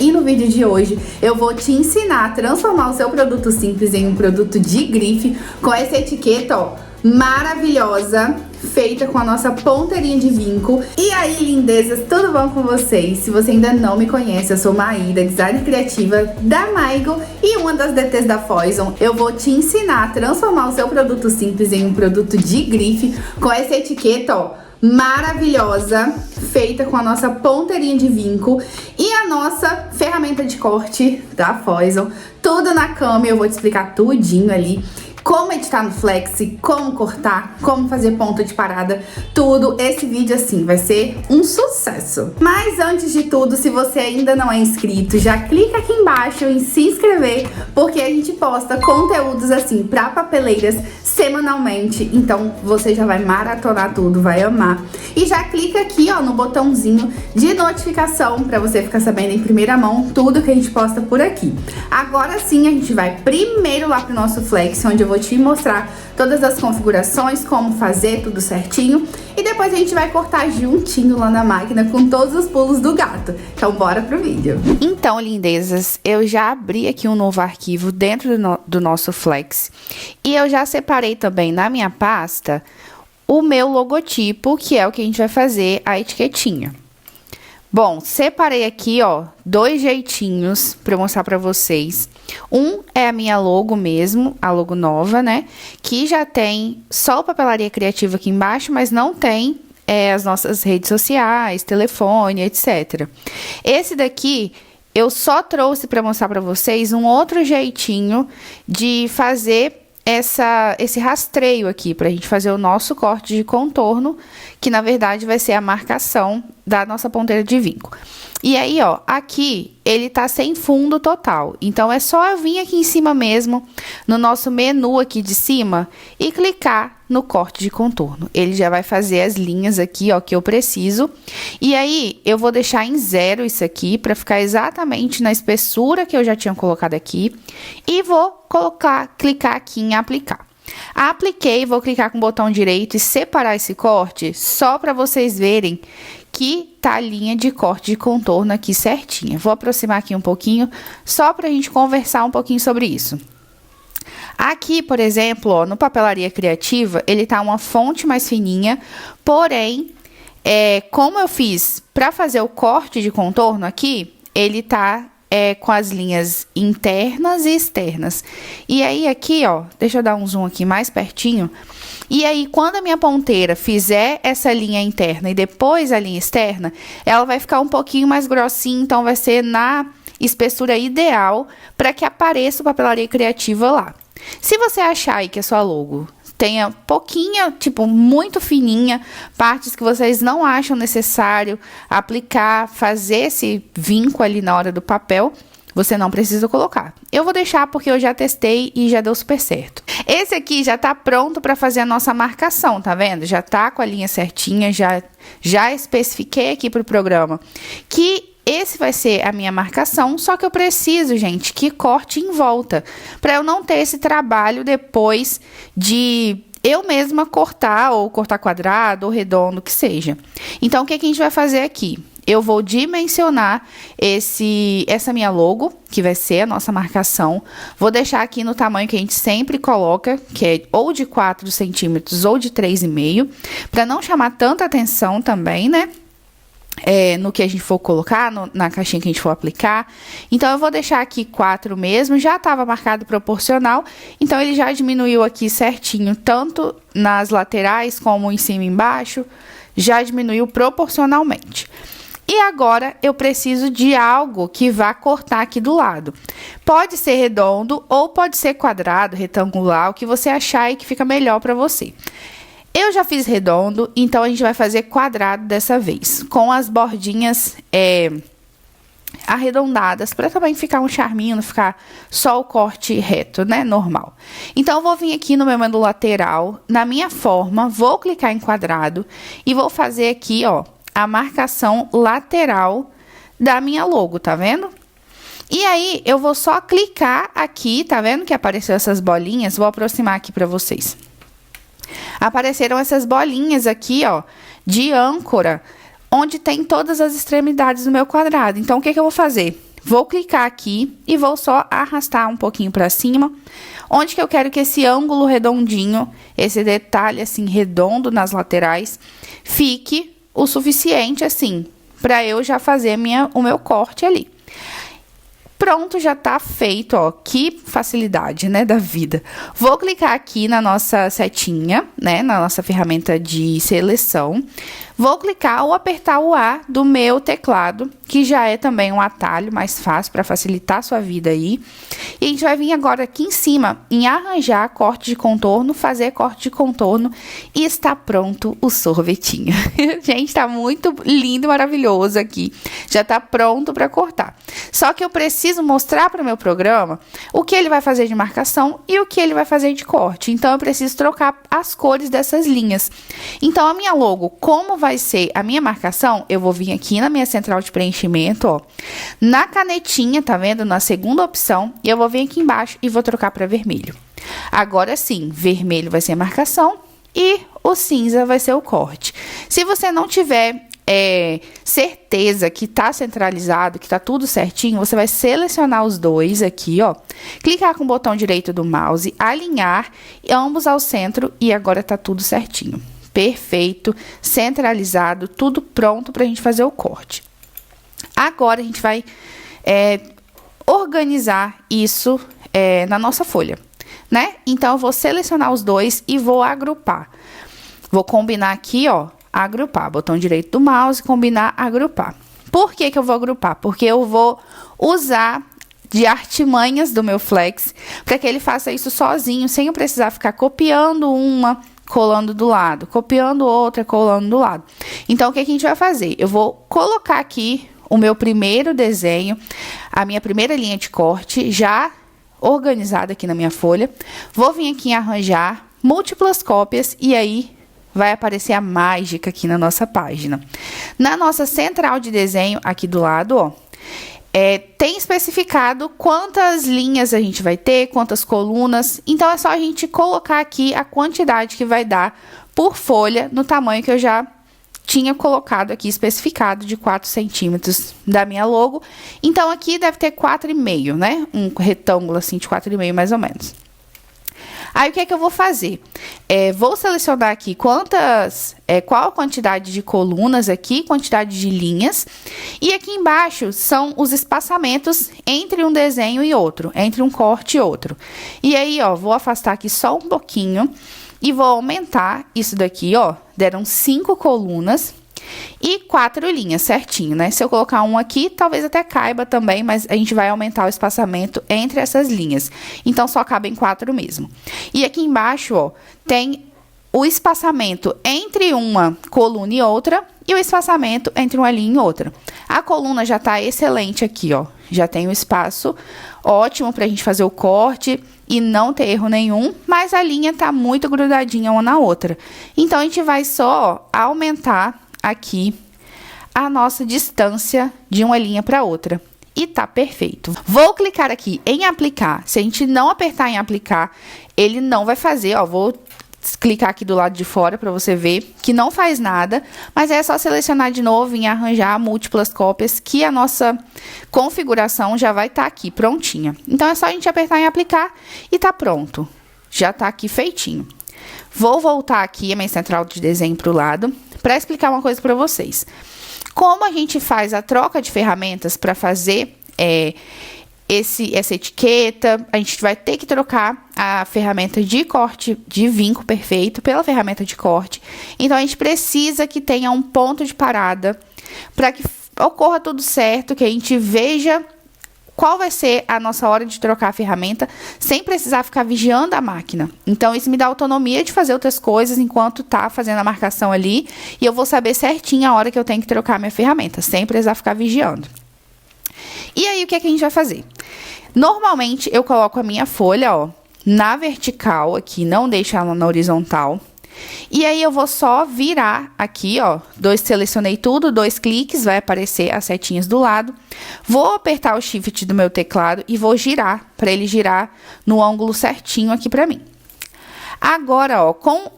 E no vídeo de hoje eu vou te ensinar a transformar o seu produto simples em um produto de grife com essa etiqueta, ó, maravilhosa, feita com a nossa ponteirinha de vinco. E aí, lindezas, tudo bom com vocês? Se você ainda não me conhece, eu sou Maíra, designer criativa da Maigo e uma das DTs da Foison. Eu vou te ensinar a transformar o seu produto simples em um produto de grife com essa etiqueta, ó, maravilhosa, feita com a nossa ponteirinha de vinco e a nossa ferramenta de corte da Foison. Tudo na câmera, eu vou te explicar tudinho ali. Como editar no Flex, como cortar, como fazer ponta de parada, tudo. Esse vídeo, assim, vai ser um sucesso. Mas antes de tudo, se você ainda não é inscrito, já clica aqui embaixo em se inscrever, porque a gente posta conteúdos, assim, pra papeleiras semanalmente. Então, você já vai maratonar tudo, vai amar. E já clica aqui, ó, no botãozinho de notificação, pra você ficar sabendo em primeira mão tudo que a gente posta por aqui. Agora sim, a gente vai primeiro lá pro nosso Flex, onde eu vou te mostrar todas as configurações, como fazer tudo certinho. E depois a gente vai cortar juntinho lá na máquina com todos os pulos do gato. Então bora pro vídeo. Então, lindezas, eu já abri aqui um novo arquivo dentro do nosso Flex. E eu já separei também na minha pasta o meu logotipo, que é o que a gente vai fazer a etiquetinha. Bom, separei aqui, ó, dois jeitinhos para eu mostrar para vocês. Um é a minha logo mesmo, a logo nova, né? Que já tem só o Papelaria Criativa aqui embaixo, mas não tem as nossas redes sociais, telefone, etc. Esse daqui eu só trouxe para mostrar para vocês um outro jeitinho de fazer esse rastreio aqui, pra gente fazer o nosso corte de contorno, que na verdade vai ser a marcação da nossa ponteira de vinco. E aí, ó, aqui ele tá sem fundo total, então é só eu vir aqui em cima mesmo, no nosso menu aqui de cima, e clicar no corte de contorno. Ele já vai fazer as linhas aqui, ó, que eu preciso. E aí, eu vou deixar em 0 isso aqui, pra ficar exatamente na espessura que eu já tinha colocado aqui. E vou clicar aqui em aplicar. Apliquei, vou clicar com o botão direito e separar esse corte, só pra vocês verem que tá a linha de corte de contorno aqui certinha. Vou aproximar aqui um pouquinho, só pra gente conversar um pouquinho sobre isso. Aqui, por exemplo, ó, no Papelaria Criativa, ele tá uma fonte mais fininha, porém, como eu fiz para fazer o corte de contorno aqui, ele tá com as linhas internas e externas. E aí, aqui, ó, deixa eu dar um zoom aqui mais pertinho. E aí, quando a minha ponteira fizer essa linha interna e depois a linha externa, ela vai ficar um pouquinho mais grossinha, então vai ser na espessura ideal para que apareça o Papelaria Criativa lá. Se você achar aí que a sua logo tenha pouquinha, tipo, muito fininha, partes que vocês não acham necessário aplicar, fazer esse vinco ali na hora do papel, você não precisa colocar. Eu vou deixar porque eu já testei e já deu super certo. Esse aqui já tá pronto para fazer a nossa marcação, tá vendo? Já tá com a linha certinha, já especifiquei aqui pro programa que esse vai ser a minha marcação, só que eu preciso, gente, que corte em volta, para eu não ter esse trabalho depois de eu mesma cortar, ou cortar quadrado, ou redondo, que seja. Então, o que a gente vai fazer aqui? Eu vou dimensionar essa minha logo, que vai ser a nossa marcação. Vou deixar aqui no tamanho que a gente sempre coloca, que é ou de 4 centímetros ou de 3,5, para não chamar tanta atenção também, né? No que a gente for colocar, na caixinha que a gente for aplicar. Então, eu vou deixar aqui 4 mesmo, já estava marcado proporcional, então ele já diminuiu aqui certinho, tanto nas laterais como em cima e embaixo, já diminuiu proporcionalmente. E agora, eu preciso de algo que vá cortar aqui do lado. Pode ser redondo ou pode ser quadrado, retangular, o que você achar e que fica melhor para você. Eu já fiz redondo, então a gente vai fazer quadrado dessa vez, com as bordinhas arredondadas, para também ficar um charminho, não ficar só o corte reto, né, normal. Então, eu vou vir aqui no meu menu lateral, na minha forma, vou clicar em quadrado e vou fazer aqui, ó, a marcação lateral da minha logo, tá vendo? E aí, eu vou só clicar aqui, tá vendo que apareceu essas bolinhas? Vou aproximar aqui para vocês. Apareceram essas bolinhas aqui, ó, de âncora, onde tem todas as extremidades do meu quadrado. Então, o que que eu vou fazer? vou clicar aqui e vou só arrastar um pouquinho pra cima, onde que eu quero que esse ângulo redondinho, esse detalhe assim redondo nas laterais, fique o suficiente assim, pra eu já fazer o meu corte ali. Pronto, já tá feito, ó, que facilidade, né, da vida. Vou clicar aqui na nossa setinha, né, na nossa ferramenta de seleção. Vou clicar ou apertar o A do meu teclado, que já é também um atalho mais fácil para facilitar a sua vida aí. E a gente vai vir agora aqui em cima, em arranjar corte de contorno, fazer corte de contorno e está pronto o sorvetinho. Gente, tá muito lindo, maravilhoso aqui. Já tá pronto para cortar. Só que eu preciso mostrar para o meu programa o que ele vai fazer de marcação e o que ele vai fazer de corte. Então, eu preciso trocar as cores dessas linhas. Então, a minha logo, como vai ser a minha marcação, eu vou vir aqui na minha central de preenchimento, ó, na canetinha, tá vendo? Na segunda opção, e eu vou vir aqui embaixo e vou trocar para vermelho. Agora sim, vermelho vai ser a marcação e o cinza vai ser o corte. Se você não tiver certeza que tá centralizado, que tá tudo certinho, você vai selecionar os dois aqui, ó, clicar com o botão direito do mouse, alinhar ambos ao centro e agora tá tudo certinho. Perfeito, centralizado, tudo pronto pra gente fazer o corte. Agora a gente vai organizar isso na nossa folha, né? Então eu vou selecionar os dois e vou agrupar. Vou combinar aqui, ó, agrupar, botão direito do mouse, combinar, agrupar. Por que que eu vou agrupar? Porque eu vou usar de artimanhas do meu Flex para que ele faça isso sozinho, sem eu precisar ficar copiando uma, colando do lado, copiando outra, colando do lado. Então, o que que a gente vai fazer? Eu vou colocar aqui o meu primeiro desenho, a minha primeira linha de corte, já organizada aqui na minha folha. Vou vir aqui em arranjar múltiplas cópias e aí vai aparecer a mágica aqui na nossa página. Na nossa central de desenho, aqui do lado, ó, tem especificado quantas linhas a gente vai ter, quantas colunas. Então, é só a gente colocar aqui a quantidade que vai dar por folha no tamanho que eu já tinha colocado aqui, especificado de 4 centímetros da minha logo. Então, aqui deve ter 4,5, né? Um retângulo assim de 4,5 mais ou menos. Aí, o que é que eu vou fazer? Vou selecionar aqui qual a quantidade de colunas aqui, quantidade de linhas. E aqui embaixo são os espaçamentos entre um desenho e outro, entre um corte e outro. E aí, ó, vou afastar aqui só um pouquinho e vou aumentar isso daqui, ó. Deram 5 colunas e 4 linhas, certinho, né? Se eu colocar um aqui, talvez até caiba também, mas a gente vai aumentar o espaçamento entre essas linhas. Então, só cabem 4 mesmo. E aqui embaixo, ó, tem o espaçamento entre uma coluna e outra e o espaçamento entre uma linha e outra. A coluna já tá excelente aqui, ó. Já tem o espaço ótimo pra gente fazer o corte e não ter erro nenhum, mas a linha tá muito grudadinha uma na outra. Então, a gente vai só aumentar aqui a nossa distância de uma linha para outra. E tá perfeito. Vou clicar aqui em aplicar. Se a gente não apertar em aplicar, ele não vai fazer, ó. Vou clicar aqui do lado de fora para você ver que não faz nada, mas é só selecionar de novo em arranjar múltiplas cópias que a nossa configuração já vai estar aqui prontinha. Então, é só a gente apertar em aplicar e tá pronto. Já tá aqui feitinho. Vou voltar aqui a minha central de desenho para o lado para explicar uma coisa para vocês. Como a gente faz a troca de ferramentas para fazer essa etiqueta, a gente vai ter que trocar a ferramenta de corte de vinco perfeito pela ferramenta de corte. Então, a gente precisa que tenha um ponto de parada para que ocorra tudo certo, que a gente veja qual vai ser a nossa hora de trocar a ferramenta, sem precisar ficar vigiando a máquina. Então, isso me dá autonomia de fazer outras coisas enquanto tá fazendo a marcação ali, e eu vou saber certinho a hora que eu tenho que trocar a minha ferramenta, sem precisar ficar vigiando. E aí, o que é que a gente vai fazer? Normalmente, eu coloco a minha folha, ó, na vertical aqui, não deixo ela na horizontal. E aí, eu vou só virar aqui, ó, selecionei tudo, 2 cliques, vai aparecer as setinhas do lado. Vou apertar o Shift do meu teclado e vou girar, para ele girar no ângulo certinho aqui para mim. Agora, ó, com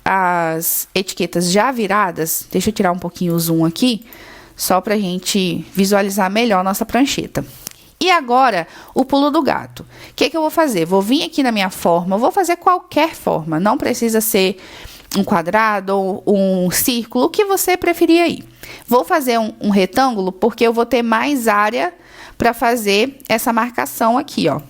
as etiquetas já viradas, deixa eu tirar um pouquinho o zoom aqui, só pra gente visualizar melhor nossa prancheta. E agora, o pulo do gato. O que eu vou fazer? Vou vir aqui na minha forma, vou fazer qualquer forma. Não precisa ser um quadrado ou um círculo, o que você preferir aí. Vou fazer um retângulo, porque eu vou ter mais área para fazer essa marcação aqui, ó.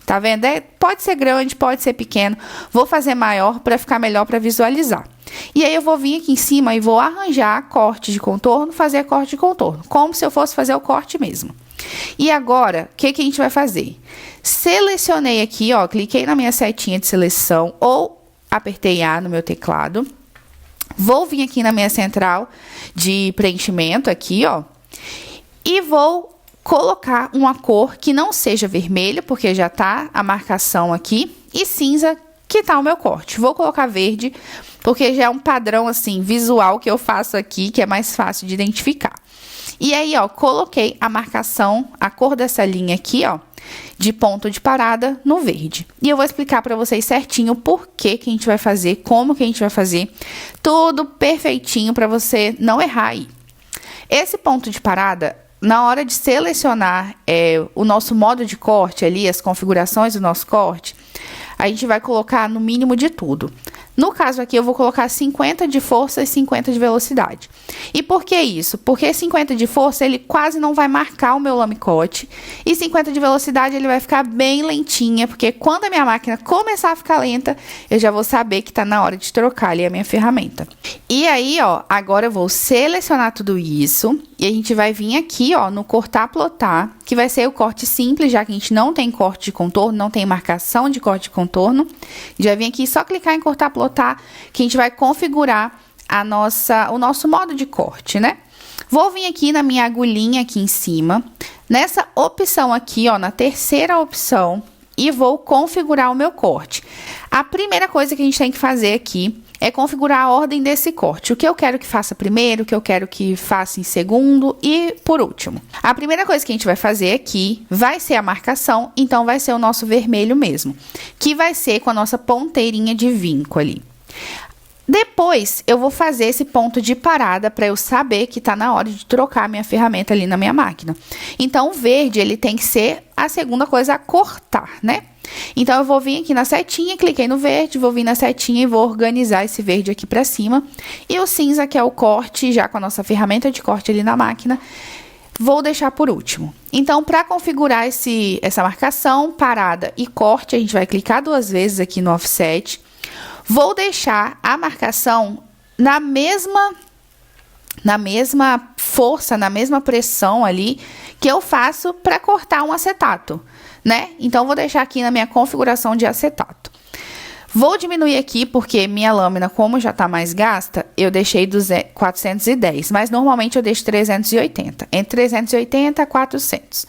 Tá vendo? Pode ser grande, pode ser pequeno. Vou fazer maior para ficar melhor para visualizar. E aí eu vou vir aqui em cima e vou arranjar corte de contorno, fazer corte de contorno, como se eu fosse fazer o corte mesmo. E agora, o que a gente vai fazer? Selecionei aqui, ó, cliquei na minha setinha de seleção ou apertei A no meu teclado. Vou vir aqui na minha central de preenchimento aqui, ó, e vou colocar uma cor que não seja vermelho, porque já tá a marcação aqui, e cinza, que tá o meu corte. Vou colocar verde, porque já é um padrão, assim, visual que eu faço aqui, que é mais fácil de identificar. E aí, ó, coloquei a marcação, a cor dessa linha aqui, ó, de ponto de parada no verde. E eu vou explicar pra vocês certinho por que a gente vai fazer, como que a gente vai fazer, tudo perfeitinho pra você não errar aí. Esse ponto de parada, na hora de selecionar o nosso modo de corte ali, as configurações do nosso corte, a gente vai colocar no mínimo de tudo. No caso aqui, eu vou colocar 50 de força e 50 de velocidade. E por que isso? Porque 50 de força, ele quase não vai marcar o meu lamicote. E 50 de velocidade, ele vai ficar bem lentinha. Porque quando a minha máquina começar a ficar lenta, eu já vou saber que tá na hora de trocar ali a minha ferramenta. E aí, ó, agora eu vou selecionar tudo isso. E a gente vai vir aqui, ó, no cortar, plotar, que vai ser o corte simples, já que a gente não tem corte de contorno, não tem marcação de corte de contorno. Já vim aqui só clicar em cortar, plotar, que a gente vai configurar o nosso modo de corte, né? Vou vir aqui na minha agulhinha aqui em cima, nessa opção aqui, ó, na terceira opção, e vou configurar o meu corte. A primeira coisa que a gente tem que fazer aqui é configurar a ordem desse corte. O que eu quero que faça primeiro, o que eu quero que faça em segundo e por último. A primeira coisa que a gente vai fazer aqui vai ser a marcação, então vai ser o nosso vermelho mesmo, que vai ser com a nossa ponteirinha de vinco ali. Depois, eu vou fazer esse ponto de parada para eu saber que tá na hora de trocar a minha ferramenta ali na minha máquina. Então, o verde, ele tem que ser a segunda coisa a cortar, né? Então, eu vou vir aqui na setinha, cliquei no verde, vou vir na setinha e vou organizar esse verde aqui pra cima. E o cinza, que é o corte, já com a nossa ferramenta de corte ali na máquina, vou deixar por último. Então, para configurar essa marcação, parada e corte, a gente vai clicar 2 vezes aqui no offset. Vou deixar a marcação na mesma força, na mesma pressão ali que eu faço para cortar um acetato, né? Então, vou deixar aqui na minha configuração de acetato. Vou diminuir aqui porque minha lâmina, como já tá mais gasta, eu deixei 410, mas normalmente eu deixo 380, entre 380 a 400.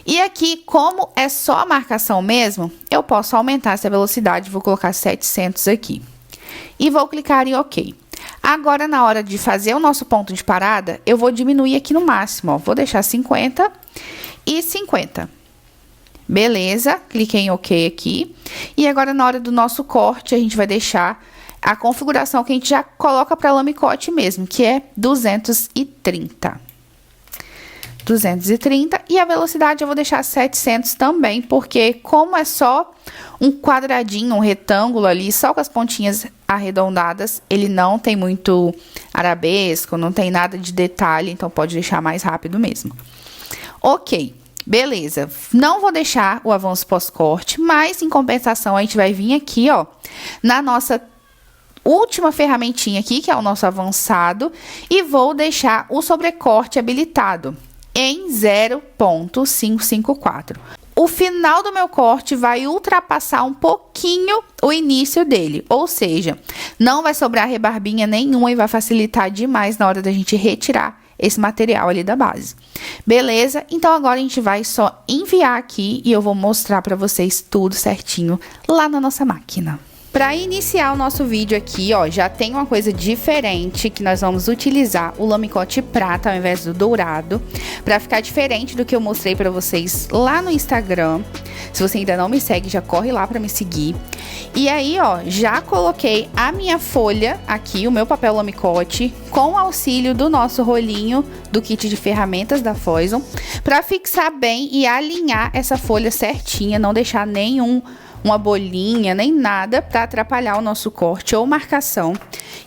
E aqui, como é só a marcação mesmo, eu posso aumentar essa velocidade, vou colocar 700 aqui. E vou clicar em OK. Agora, na hora de fazer o nosso ponto de parada, eu vou diminuir aqui no máximo, ó. Vou deixar 50 e 50. Beleza, cliquei em OK aqui. E agora, na hora do nosso corte, a gente vai deixar a configuração que a gente já coloca para lamicote mesmo, que é 230. 230 e a velocidade eu vou deixar 700 também, porque como é só um quadradinho, um retângulo ali, só com as pontinhas arredondadas, ele não tem muito arabesco, não tem nada de detalhe, então pode deixar mais rápido mesmo. Ok, beleza. Não vou deixar o avanço pós-corte, mas em compensação a gente vai vir aqui, ó, na nossa última ferramentinha aqui, que é o nosso avançado, e vou deixar o sobrecorte habilitado em 0.554. O final do meu corte vai ultrapassar um pouquinho o início dele, ou seja, não vai sobrar rebarbinha nenhuma e vai facilitar demais na hora da gente retirar esse material ali da base. Beleza? Então, agora a gente vai só enviar aqui e eu vou mostrar para vocês tudo certinho lá na nossa máquina. Para iniciar o nosso vídeo aqui, ó, já tem uma coisa diferente que nós vamos utilizar o lamicote prata ao invés do dourado, para ficar diferente do que eu mostrei para vocês lá no Instagram. Se você ainda não me segue, já corre lá para me seguir. E aí, ó, já coloquei a minha folha aqui, o meu papel lamicote, com o auxílio do nosso rolinho do kit de ferramentas da Foison, para fixar bem e alinhar essa folha certinha, não deixar uma bolinha, nem nada para atrapalhar o nosso corte ou marcação.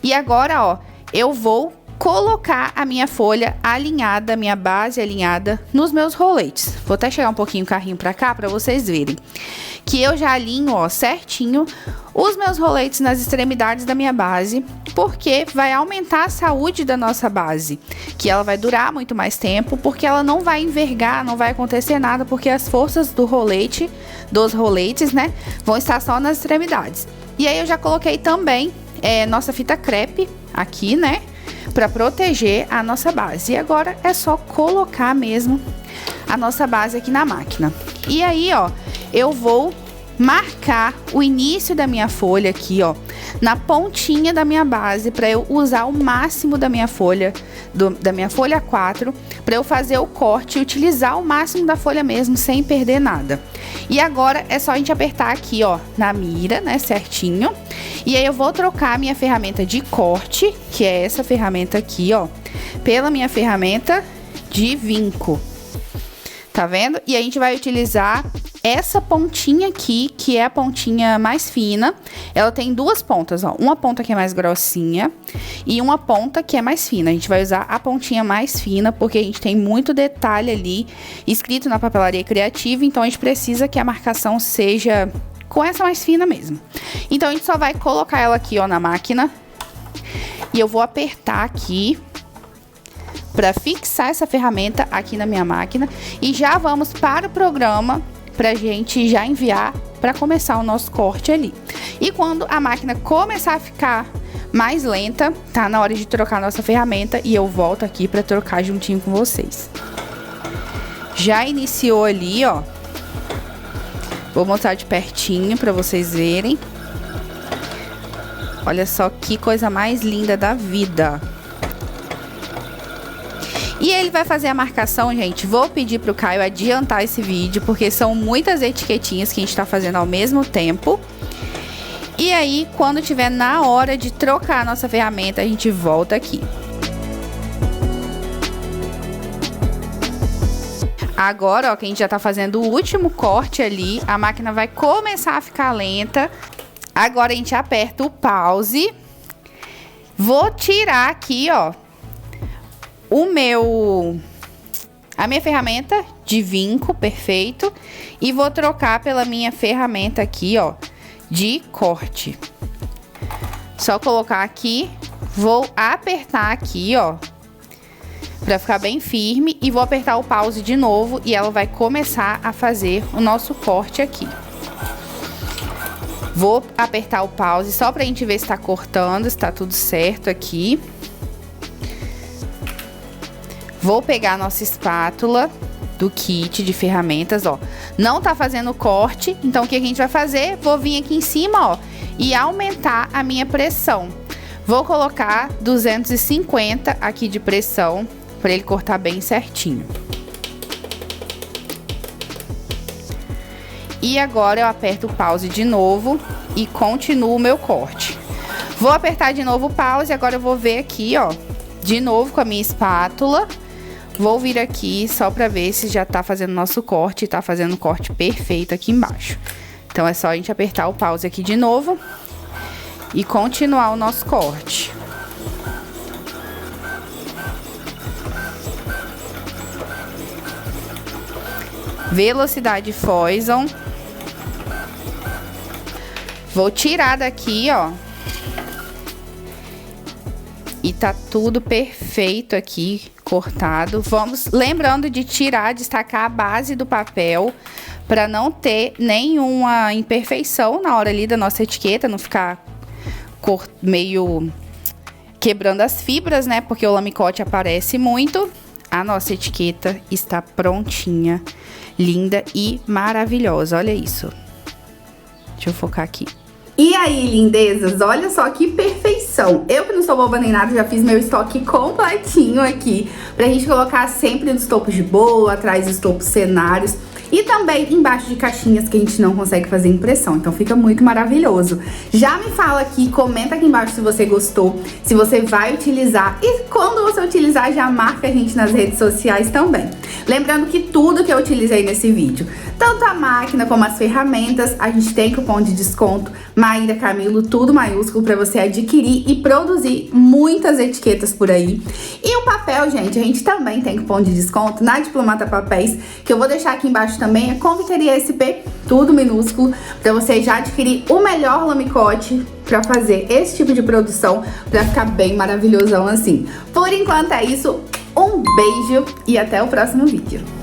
E agora, ó, eu vou colocar a minha folha alinhada, minha base alinhada nos meus roletes. Vou até chegar um pouquinho o carrinho para cá para vocês verem que eu já alinho, ó, certinho os meus roletes nas extremidades da minha base, porque vai aumentar a saúde da nossa base, que ela vai durar muito mais tempo, porque ela não vai envergar, não vai acontecer nada, porque as forças do rolete, dos roletes, né, vão estar só nas extremidades. E aí eu já coloquei também nossa fita crepe aqui, né, para proteger a nossa base. E agora é só colocar mesmo a nossa base aqui na máquina. E aí, ó, eu vou marcar o início da minha folha aqui, ó, na pontinha da minha base, para eu usar o máximo da minha folha, da minha folha 4, para eu fazer o corte e utilizar o máximo da folha mesmo, sem perder nada. E agora é só a gente apertar aqui, ó, na mira, né, certinho. E aí eu vou trocar a minha ferramenta de corte, que é essa ferramenta aqui, ó, pela minha ferramenta de vinco. Tá vendo? E a gente vai utilizar essa pontinha aqui, que é a pontinha mais fina. Ela tem duas pontas, ó. Uma ponta que é mais grossinha e uma ponta que é mais fina. A gente vai usar a pontinha mais fina, porque a gente tem muito detalhe ali escrito na papelaria criativa. Então, a gente precisa que a marcação seja com essa mais fina mesmo. Então, a gente só vai colocar ela aqui, ó, na máquina. E eu vou apertar aqui para fixar essa ferramenta aqui na minha máquina. E já vamos para o programa, pra gente já enviar para começar o nosso corte ali. E quando a máquina começar a ficar mais lenta, tá na hora de trocar a nossa ferramenta e eu volto aqui para trocar juntinho com vocês. Já iniciou ali, ó. Vou mostrar de pertinho para vocês verem. Olha só que coisa mais linda da vida. E ele vai fazer a marcação, gente. Vou pedir pro Caio adiantar esse vídeo, porque são muitas etiquetinhas que a gente tá fazendo ao mesmo tempo. E aí, quando tiver na hora de trocar a nossa ferramenta, a gente volta aqui. Agora, ó, que a gente já tá fazendo o último corte ali, a máquina vai começar a ficar lenta. Agora a gente aperta o pause. Vou tirar aqui, ó, a minha ferramenta de vinco, perfeito, e vou trocar pela minha ferramenta aqui, ó, de corte. Só colocar aqui, vou apertar aqui, ó, pra ficar bem firme, e vou apertar o pause de novo e ela vai começar a fazer o nosso corte aqui. Vou apertar o pause só pra gente ver se tá cortando, se tá tudo certo aqui. Vou pegar a nossa espátula do kit de ferramentas, ó. Não tá fazendo corte, então o que a gente vai fazer? Vou vir aqui em cima, ó, e aumentar a minha pressão. Vou colocar 250 aqui de pressão, para ele cortar bem certinho. E agora eu aperto o pause de novo e continuo o meu corte. Vou apertar de novo o pause, agora eu vou ver aqui, ó, de novo com a minha espátula. Vou vir aqui só pra ver se já tá fazendo nosso corte, tá fazendo o corte perfeito aqui embaixo. Então é só a gente apertar o pause aqui de novo e continuar o nosso corte. Velocidade Foison. Vou tirar daqui, ó. E tá tudo perfeito aqui, cortado. Vamos, lembrando de tirar, destacar a base do papel, para não ter nenhuma imperfeição na hora ali da nossa etiqueta, não ficar meio quebrando as fibras, né? Porque o lamicote aparece muito. A nossa etiqueta está prontinha, linda e maravilhosa. Olha isso. Deixa eu focar aqui. E aí, lindezas, olha só que perfeição. Eu que não sou boba nem nada, já fiz meu estoque completinho aqui pra gente colocar sempre nos topos de boa, atrás dos topos cenários. E também embaixo de caixinhas que a gente não consegue fazer impressão, então fica muito maravilhoso. Já me fala aqui, comenta aqui embaixo se você gostou, se você vai utilizar e quando você utilizar já marca a gente nas redes sociais também. Lembrando que tudo que eu utilizei nesse vídeo, tanto a máquina como as ferramentas, a gente tem cupom de desconto, Maíra Camilo, tudo maiúsculo, pra você adquirir e produzir muitas etiquetas por aí. E o papel, gente, a gente também tem cupom de desconto na Diplomata Papéis, que eu vou deixar aqui embaixo também, é Confeitaria SP, tudo minúsculo, pra você já adquirir o melhor lamicote pra fazer esse tipo de produção, pra ficar bem maravilhosão assim. Por enquanto é isso, um beijo e até o próximo vídeo.